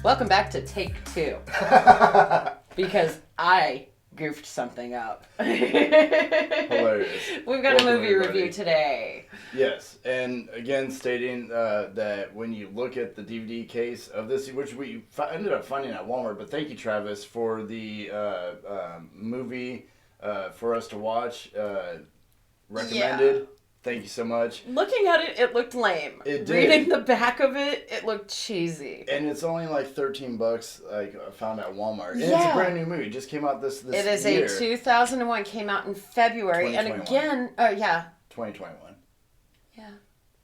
Welcome back to Take Two. Because I goofed something up. Hilarious. We've got a movie review today. Yes, and again stating that when you look at the DVD case of this, which we ended up finding at Walmart, but thank you, Travis, for the movie for us to watch. Recommended. Yeah. Thank you so much. Looking at it, it looked lame. It did. Reading the back of it, it looked cheesy. And it's only like $13, like I found at Walmart. And it's a brand new movie. It just came out this year. It is a 2001, came out in February. And again, 2021.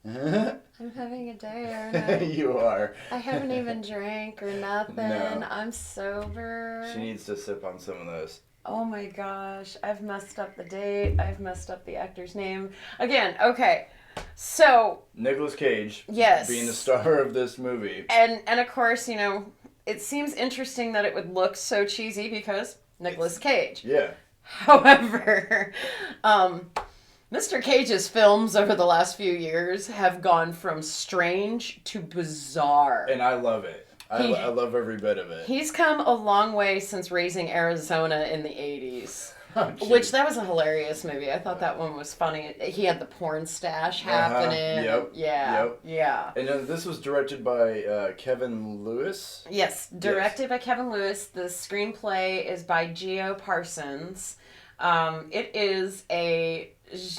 Yeah. I'm having a day. You are. I haven't even drank or nothing. No. I'm sober. She needs to sip on some of those. Oh my gosh, I've messed up the date. I've messed up the actor's name. Again, okay. So Nicolas Cage, yes, being the star of this movie. And of course, you know, it seems interesting that it would look so cheesy because Nicolas Cage. Yeah. However, Mr. Cage's films over the last few years have gone from strange to bizarre. And I love it. I love every bit of it. He's come a long way since Raising Arizona in the 80s. Oh, which, that was a hilarious movie. I thought that one was funny. He had the porn stash happening. Yep. Yeah. Yep. Yeah. And then this was directed by Kevin Lewis. Yes, directed by Kevin Lewis. The screenplay is by Geo Parsons. It is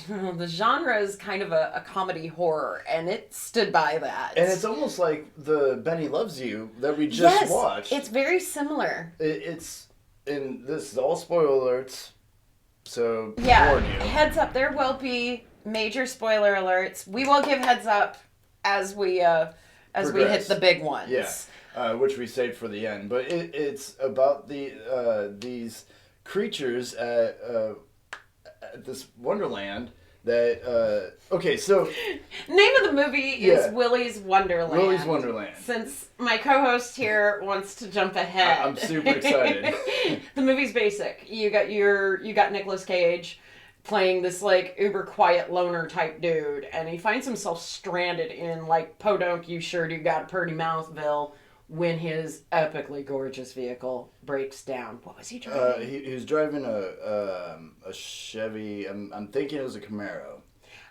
the genre is kind of a comedy horror, and it stood by that. And it's almost like the Benny Loves You that we just watched. It's very similar. And this is all spoiler alerts, so warn you. Heads up, there will be major spoiler alerts. We will give heads up as we hit the big ones. Yeah, which we saved for the end. But it's about these creatures at this Wonderland that okay, so name of the movie is Willy's Wonderland. Willy's Wonderland. Since my co-host here wants to jump ahead, I'm super excited. The movie's basic. You got Nicolas Cage playing this like uber quiet loner type dude, and he finds himself stranded in like Podunk, you sure do got a pretty mouthville, when his epically gorgeous vehicle breaks down. What was he driving? He was driving a Chevy. I'm thinking it was a Camaro.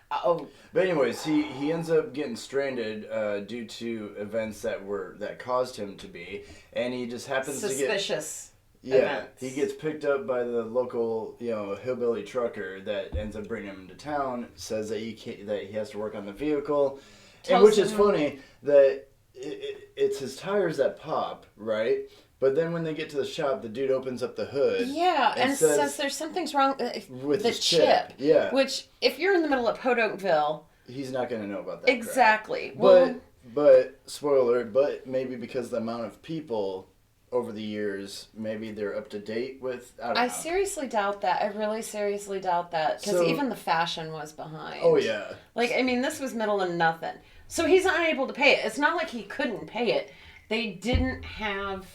Oh. But anyways, he ends up getting stranded due to events that caused him to be, and he just happens suspicious. Events. He gets picked up by the local, hillbilly trucker that ends up bringing him into town. Says that he has to work on the vehicle, and which is funny that. It's his tires that pop, right? But then when they get to the shop, the dude opens up the hood. Yeah, and says there's something's wrong with the chip. Yeah. Which, if you're in the middle of Podunkville... He's not going to know about that. Exactly. But, spoiler, but maybe because the amount of people over the years, maybe they're up to date with... I don't know. Seriously doubt that. I really seriously doubt that. Because even the fashion was behind. Oh, yeah. This was middle of nothing. So he's unable to pay it. It's not like he couldn't pay it. They didn't have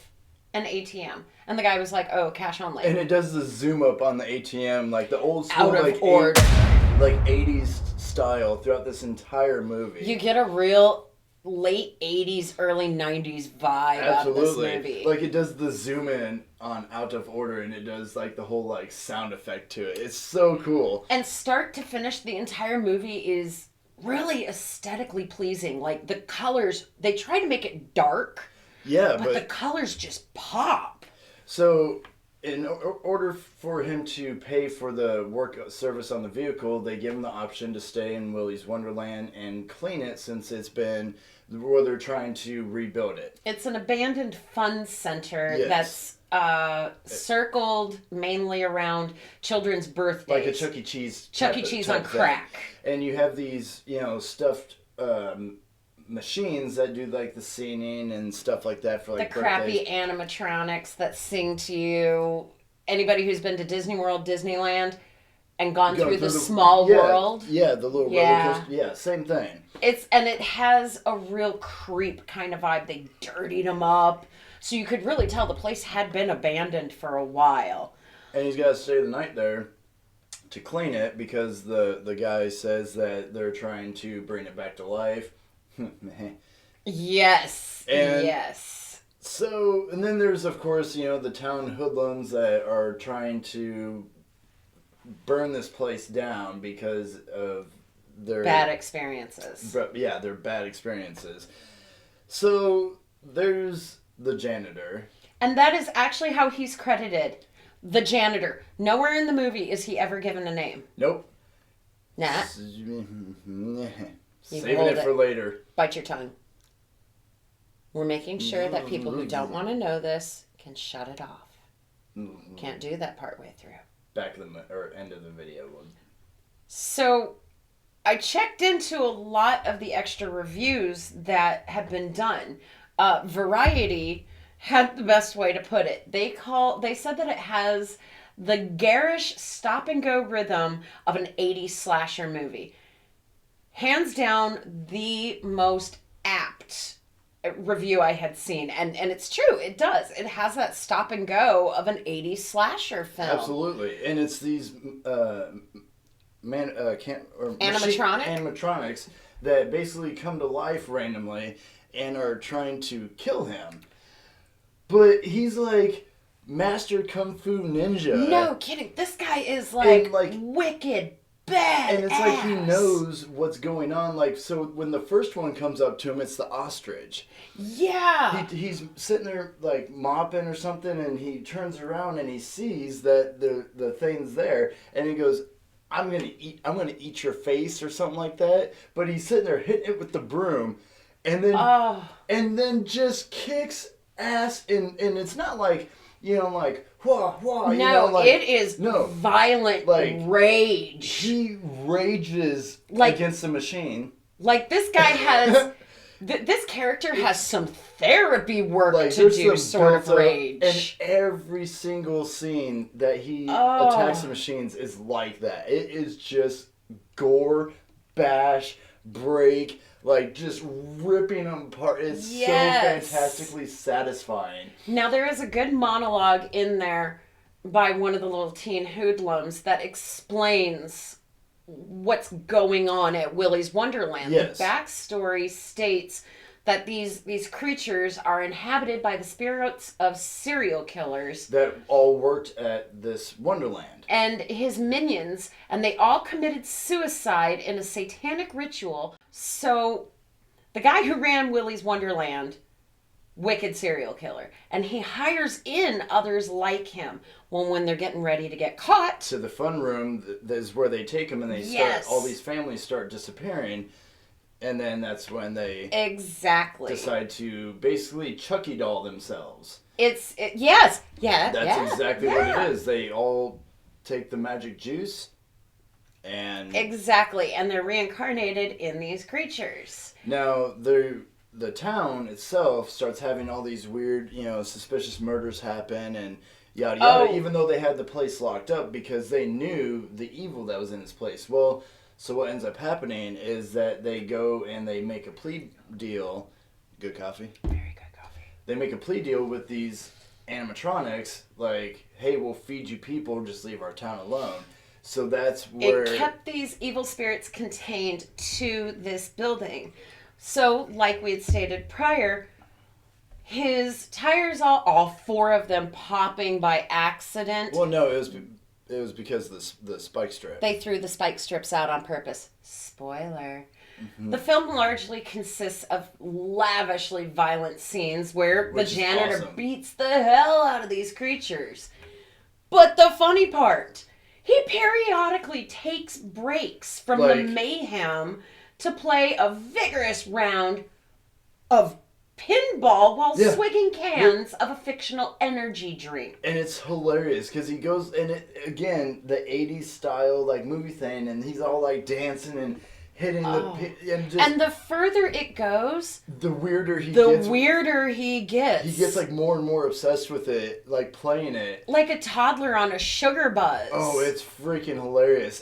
an ATM. And the guy was like, oh, cash only. And it does the zoom up on the ATM, like the old school, out of order. 80s style throughout this entire movie. You get a real late 80s, early 90s vibe out of this movie. Like it does the zoom in on out of order, and it does like the whole like sound effect to it. It's so cool. And start to finish, the entire movie is really aesthetically pleasing. Like the colors, they try to make it dark. Yeah, but the colors just pop. So in order for him to pay for the work service on the vehicle, they give him the option to stay in Willy's Wonderland and clean it, since it's been where they're trying to rebuild it. It's an abandoned fun center that's circled mainly around children's birthdays. Like a Chuck E. Cheese. Chuck E. Cheese on crack. And you have these, stuffed machines that do like the singing and stuff like that for like the crappy animatronics that sing to you. Anybody who's been to Disney World, Disneyland, and gone through the small world. Yeah, the little roller coaster. Yeah, same thing. It has a real creep kind of vibe. They dirtied them up. So you could really tell the place had been abandoned for a while. And he's got to stay the night there to clean it because the guy says that they're trying to bring it back to life. Yes. And yes. So, and then there's, of course, the town hoodlums that are trying to burn this place down because of their bad experiences. Their bad experiences. So, there's the janitor. And that is actually how he's credited. The janitor. Nowhere in the movie is he ever given a name. Nope. Nah. Saving it for later. Bite your tongue. We're making sure that people who don't want to know this can shut it off. Can't do that partway through. Back of the end of the video. So, I checked into a lot of the extra reviews that have been done. Variety had the best way to put it. They said that it has the garish stop and go rhythm of an 80s slasher movie. Hands down, the most apt review I had seen. And it's true, it does. It has that stop and go of an 80s slasher film. Absolutely. And it's these animatronics that basically come to life randomly and are trying to kill him. But he's like master kung fu ninja. No kidding. This guy is like wicked bad. And it's like he knows what's going on. Like, so when the first one comes up to him, it's the ostrich. Yeah. He's sitting there like mopping or something, and he turns around and he sees that the thing's there, and he goes, I'm gonna eat your face or something like that. But he's sitting there hitting it with the broom, and then just kicks ass, and it's not like like whoa. No, it is violent rage. He rages against the machine. Like this guy has this character has some therapy work to do, sort of rage. And every single scene that he attacks the machines is like that. It is just gore, bash, break, just ripping them apart. It's so fantastically satisfying. Now, there is a good monologue in there by one of the little teen hoodlums that explains what's going on at Willy's Wonderland. Yes. The backstory states that these creatures are inhabited by the spirits of serial killers that all worked at this Wonderland. And his minions, and they all committed suicide in a satanic ritual. So the guy who ran Willy's Wonderland, wicked serial killer, and he hires in others like him. Well, when they're getting ready to get caught, to the fun room, that is where they take them, and they start. All these families start disappearing. And then that's when they decide to basically Chucky doll themselves. Yes. Yeah. That's exactly what it is. They all take the magic juice and... Exactly. And they're reincarnated in these creatures. Now, the town itself starts having all these weird, suspicious murders happen and yada yada, even though they had the place locked up because they knew the evil that was in this place. Well... So what ends up happening is that they go and they make a plea deal. Good coffee? Very good coffee. They make a plea deal with these animatronics, like, hey, we'll feed you people, just leave our town alone. So that's where... It kept these evil spirits contained to this building. So, like we had stated prior, his tires, all four of them popping by accident. Well, no, it was because of the spike strip. They threw the spike strips out on purpose. Spoiler. Mm-hmm. The film largely consists of lavishly violent scenes where the janitor beats the hell out of these creatures. But the funny part, he periodically takes breaks from the mayhem to play a vigorous round of pinball while swigging cans of a fictional energy drink. And it's hilarious because he goes, and again, the 80s style movie thing, and he's all dancing and hitting and the further it goes, the weirder he gets. He gets more and more obsessed with it, playing it. Like a toddler on a sugar buzz. Oh, it's freaking hilarious.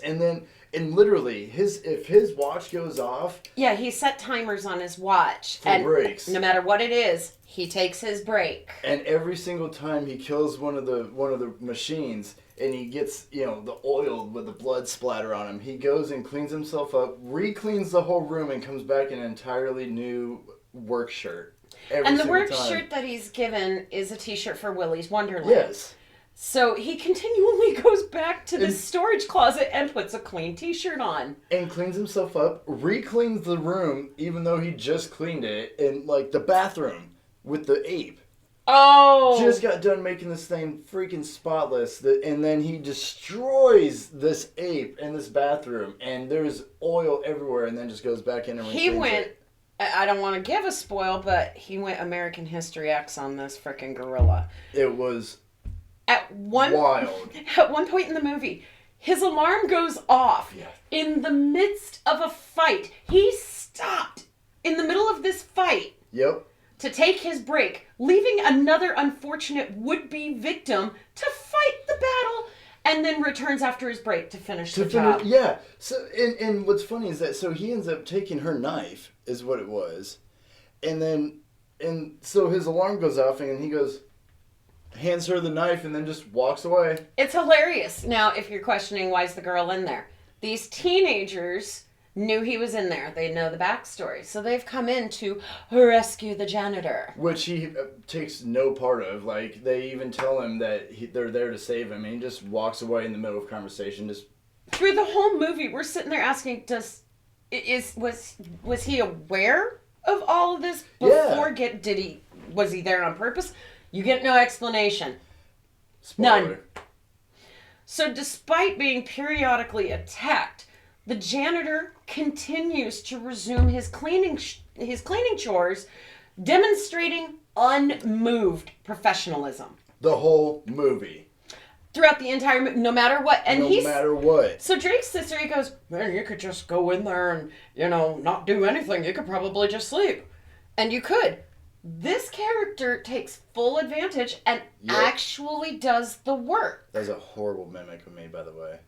And literally, if his watch goes off... Yeah, he set timers on his watch. For breaks. No matter what it is, he takes his break. And every single time he kills one of the machines, and he gets, the oil with the blood splatter on him, he goes and cleans himself up, re-cleans the whole room, and comes back in an entirely new work shirt. And the work time. shirt that he's given is a t-shirt for Willy's Wonderland. Yes. So he continually goes back to this storage closet and puts a clean t-shirt on. And cleans himself up, re-cleans the room, even though he just cleaned it, and like the bathroom with the ape. Oh! Just got done making this thing freaking spotless, and then he destroys this ape in this bathroom, and there's oil everywhere, and then just goes back in and he went. I don't want to give a spoil, but he went American History X on this freaking gorilla. It was wild. At one point in the movie, his alarm goes off in the midst of a fight. He stopped in the middle of this fight. Yep. To take his break, leaving another unfortunate would-be victim to fight the battle, and then returns after his break to finish the job. Yeah. So, and what's funny is that, so he ends up taking her knife, is what it was. And so his alarm goes off, and he hands her the knife, and then just walks away. It's hilarious. Now, if you're questioning why's the girl in there, these teenagers knew he was in there. They know the backstory. So they've come in to rescue the janitor. Which he takes no part of. Like, they even tell him that they're there to save him, and he just walks away in the middle of conversation. Just through the whole movie, we're sitting there asking, was he aware of all of this before was he there on purpose? You get no explanation. Spoiler. None. So despite being periodically attacked, the janitor continues to resume his cleaning chores, demonstrating unmoved professionalism. The whole movie. Throughout the entire movie, no matter what. And no matter what. So Drake's sister, he goes, man, you could just go in there and, not do anything. You could probably just sleep. And you could. This character takes full advantage and actually does the work. That was a horrible mimic of me, by the way.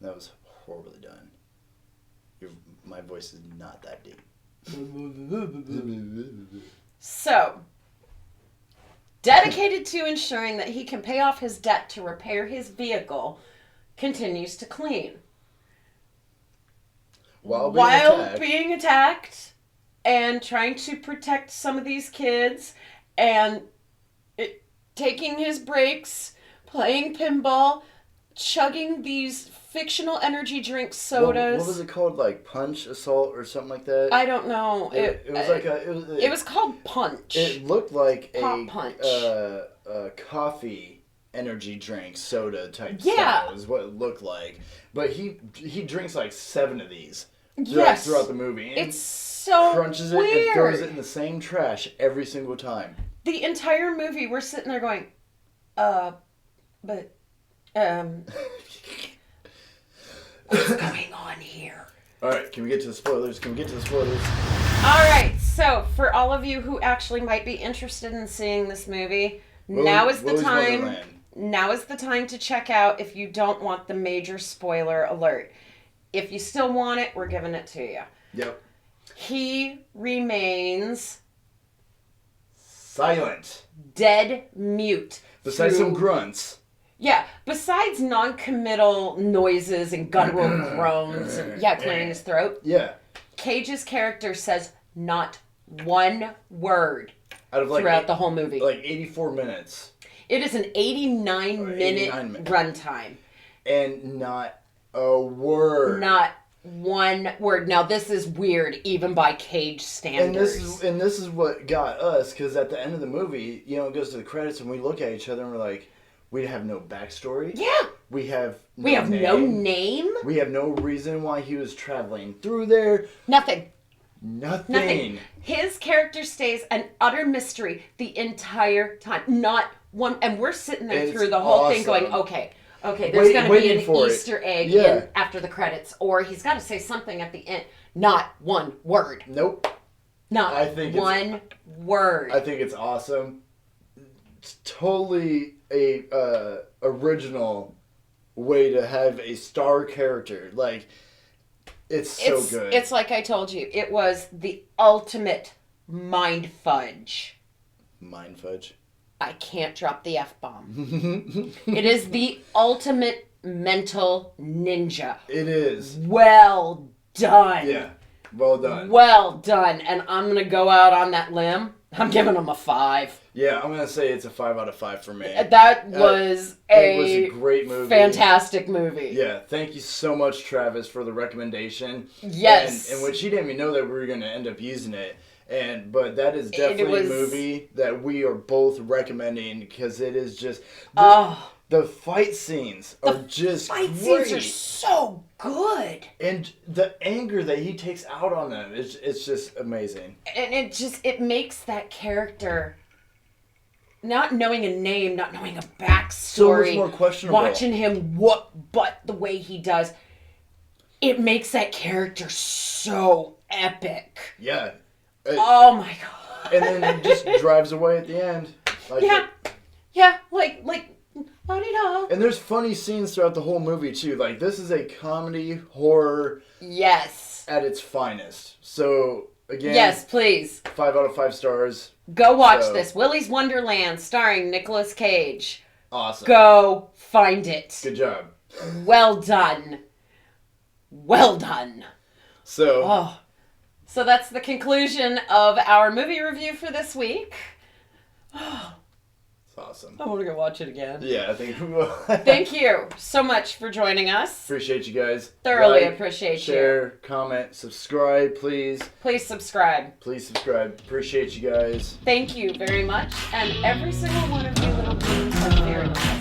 That was horribly done. My voice is not that deep. So, dedicated to ensuring that he can pay off his debt to repair his vehicle, continues to clean. While being attacked and trying to protect some of these kids and taking his breaks, playing pinball, chugging these fictional energy drink sodas. What was it called? Like Punch Assault or something like that? I don't know. It was like it was called Punch. It looked like Punch. a coffee energy drink soda type style is what it looked like. But he drinks like 7 of these throughout the movie. And it's so crunches weird. It and throws it in the same trash every single time. The entire movie, we're sitting there going, what's going on here? Alright, can we get to the spoilers? Alright, so for all of you who actually might be interested in seeing this movie, now is the time. Wonderland. Now is the time to check out if you don't want the major spoiler alert. If you still want it, we're giving it to you. Yep. He remains silent. Dead mute. Besides some grunts. Yeah, besides non-committal noises and guttural groans and, clearing his throat. Yeah. Cage's character says not one word out of throughout the whole movie. Like 84 minutes. It is an 89-minute runtime. And not a word. Not one word. Now, this is weird, even by Cage standards. And this is what got us, because at the end of the movie, it goes to the credits, and we look at each other, and we're like, we have no backstory. Yeah. We have no no name. We have no reason why he was traveling through there. Nothing. His character stays an utter mystery the entire time. Not one. And we're sitting there through the whole thing going, okay, there's going to be an Easter egg in after the credits. Or he's got to say something at the end. Not one word. Nope. Not one word. I think it's awesome. It's totally a original way to have a star character. Like, it's so good. It's like I told you. It was the ultimate mind fudge. Mind fudge? I can't drop the F-bomb. It is the ultimate mental ninja. It is. Well done. Yeah. Well done. Well done. And I'm going to go out on that limb. I'm giving him a 5. Yeah, I'm gonna say it's a 5 out of 5 for me. That was it was a great movie. Fantastic movie. Yeah, thank you so much, Travis, for the recommendation. Yes. And which he didn't even know that we were gonna end up using it. But that is definitely a movie that we are both recommending because it is just the fight scenes are just great. Fight scenes are so good. And the anger that he takes out on them it's just amazing. And it makes that character, not knowing a name, not knowing a backstory, so much more questionable. Watching him whoop butt the way he does, it makes that character so epic. Yeah. Oh my god. And then he just drives away at the end. Like like la-di-da. And there's funny scenes throughout the whole movie too. Like this is a comedy horror. Yes. At its finest. So again. Yes, please. 5 out of 5 stars. Go watch this. Willy's Wonderland, starring Nicolas Cage. Awesome. Go find it. Good job. Well done. Well done. So that's the conclusion of our movie review for this week. It's awesome. I want to go watch it again. Yeah, I think we will. Thank you so much for joining us. Appreciate you guys. Thoroughly appreciate share, comment, subscribe, please. Please subscribe. Please subscribe. Appreciate you guys. Thank you very much. And every single one of you little beings are very nice.